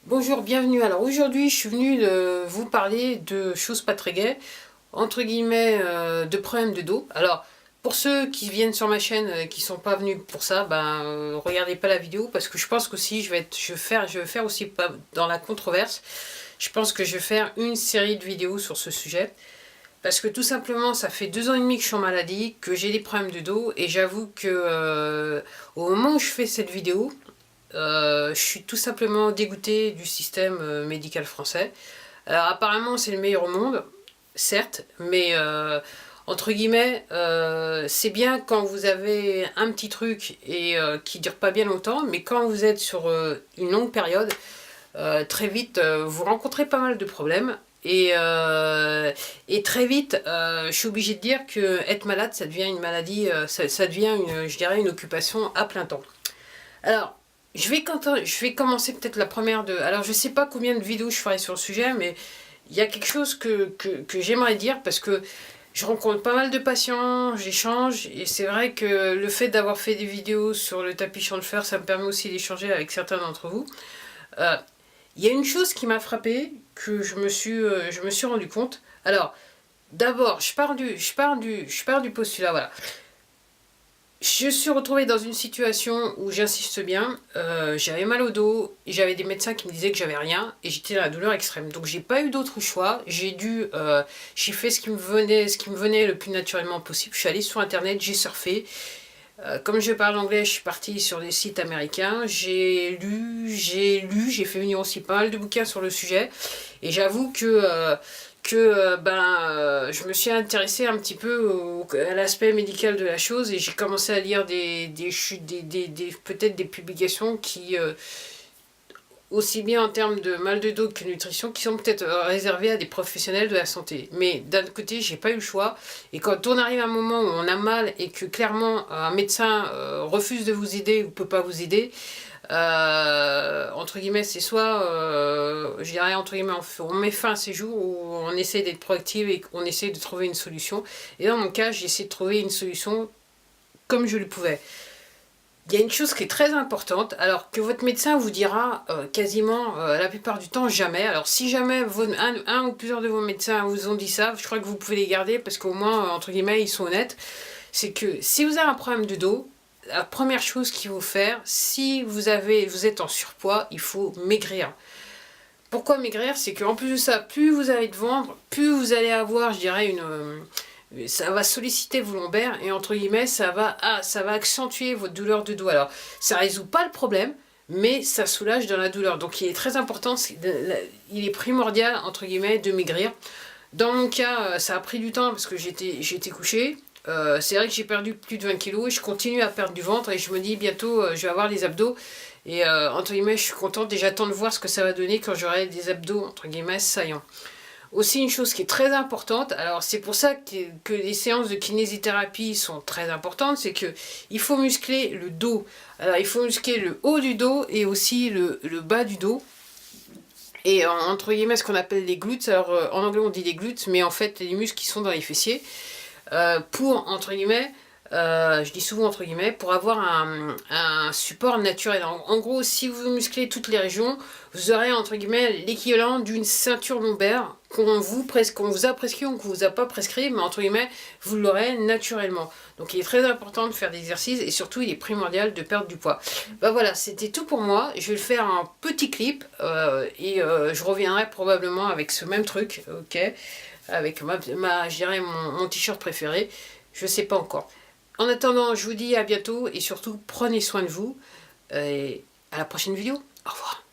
Bonjour, bienvenue. Alors aujourd'hui, je suis venue vous parler de choses pas très gaies, entre guillemets, de problèmes de dos. Alors, pour ceux qui viennent sur ma chaîne qui sont pas venus pour ça, regardez pas la vidéo parce que je pense qu'aussi je vais faire aussi pas dans la controverse. Je pense que je vais faire une série de vidéos sur ce sujet. Parce que tout simplement, ça fait 2 ans et demi que je suis en maladie, que j'ai des problèmes de dos, et j'avoue que au moment où je fais cette vidéo, je suis tout simplement dégoûté du système médical français. Alors apparemment c'est le meilleur au monde, certes, mais entre guillemets, c'est bien quand vous avez un petit truc et qui dure pas bien longtemps, mais quand vous êtes sur une longue période, très vite vous rencontrez pas mal de problèmes. Et très vite, je suis obligée de dire que être malade, ça devient une maladie, ça devient je dirais une occupation à plein temps. Alors, je vais commencer peut-être la première de... Alors, je sais pas combien de vidéos je ferai sur le sujet, mais il y a quelque chose que j'aimerais dire, parce que je rencontre pas mal de patients, j'échange, et c'est vrai que le fait d'avoir fait des vidéos sur le tapis change-fer, ça me permet aussi d'échanger avec certains d'entre vous. Il y a une chose qui m'a frappée, que je me suis rendu compte. Alors, d'abord, je pars du postulat, voilà. Je suis retrouvée dans une situation où, j'insiste bien, j'avais mal au dos, et j'avais des médecins qui me disaient que j'avais rien, et j'étais dans la douleur extrême. Donc j'ai pas eu d'autre choix, j'ai fait ce qui me venait le plus naturellement possible. Je suis allée sur internet, j'ai surfé. Comme je parle anglais, je suis partie sur des sites américains, j'ai fait venir aussi pas mal de bouquins sur le sujet, et j'avoue que je me suis intéressée un petit peu à l'aspect médical de la chose, et j'ai commencé à lire peut-être des publications qui, aussi bien en termes de mal de dos que nutrition, qui sont peut-être réservées à des professionnels de la santé. Mais d'un côté, j'ai pas eu le choix, et quand on arrive à un moment où on a mal et que clairement un médecin refuse de vous aider ou peut pas vous aider, entre guillemets, c'est soit, je dirais entre guillemets, on met fin à ces jours où on essaie d'être proactif et qu'on essaie de trouver une solution. Et dans mon cas, j'ai essayé de trouver une solution comme je le pouvais. Il y a une chose qui est très importante, alors que votre médecin vous dira quasiment la plupart du temps jamais. Alors si jamais un ou plusieurs de vos médecins vous ont dit ça, je crois que vous pouvez les garder parce qu'au moins, entre guillemets, ils sont honnêtes. C'est que si vous avez un problème de dos, la première chose qu'il faut faire, si vous êtes en surpoids, il faut maigrir. Pourquoi maigrir? C'est qu'en plus de ça, plus vous allez de ventre, plus vous allez avoir, je dirais, ça va solliciter vos lombaires, et entre guillemets, ça va accentuer votre douleur de dos. Alors, ça résout pas le problème, mais ça soulage dans la douleur. Donc, il est très important, il est primordial, entre guillemets, de maigrir. Dans mon cas, ça a pris du temps parce que j'étais couchée. C'est vrai que j'ai perdu plus de 20 kilos et je continue à perdre du ventre, et je me dis bientôt je vais avoir les abdos, et entre guillemets je suis contente et j'attends de voir ce que ça va donner quand j'aurai des abdos entre guillemets saillants. Aussi une chose qui est très importante, alors c'est pour ça que les séances de kinésithérapie sont très importantes, c'est que il faut muscler le dos. Alors il faut muscler le haut du dos et aussi le bas du dos. Et entre guillemets ce qu'on appelle les glutes, alors en anglais on dit les glutes, mais en fait les muscles qui sont dans les fessiers. Pour, entre guillemets, je dis souvent entre guillemets, pour avoir un support naturel. En gros, si vous musclez toutes les régions, vous aurez entre guillemets l'équivalent d'une ceinture lombaire qu'on vous a prescrit ou qu'on vous a pas prescrit, mais entre guillemets, vous l'aurez naturellement. Donc il est très important de faire des exercices, et surtout il est primordial de perdre du poids. Voilà, c'était tout pour moi. Je vais le faire en petit clip, et je reviendrai probablement avec ce même truc, ok, avec je dirais mon t-shirt préféré, je sais pas encore. En attendant, je vous dis à bientôt, et surtout prenez soin de vous, et à la prochaine vidéo. Au revoir.